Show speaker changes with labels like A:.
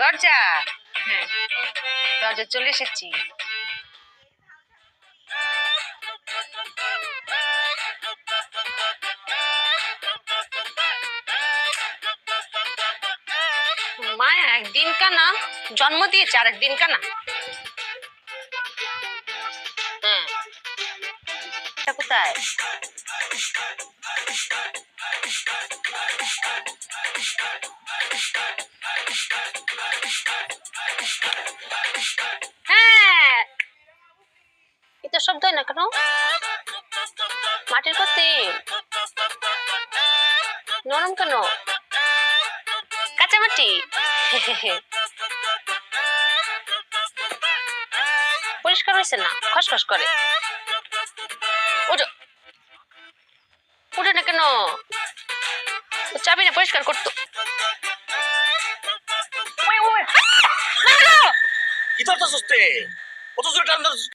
A: দরজা। হ্যাঁ, দরজা চলে এসেছি। মায়া একদিন কানা জন্ম দিয়েছে, আর একদিন কানা। হ্যাঁ, এটা কোথায়? হ্যাঁ, এটা শব্দ হয় না কেন? মাটির পাত্রে নরম কেন? কাঁচা মাটি। পরিষ্কার হয়েছে না, খসখস করে। ওঠো, উঠে না কেন? চাবি না পরিষ্কার করতো।
B: কি ধরতেছিস তে? কত জোরে টান ধরছিস?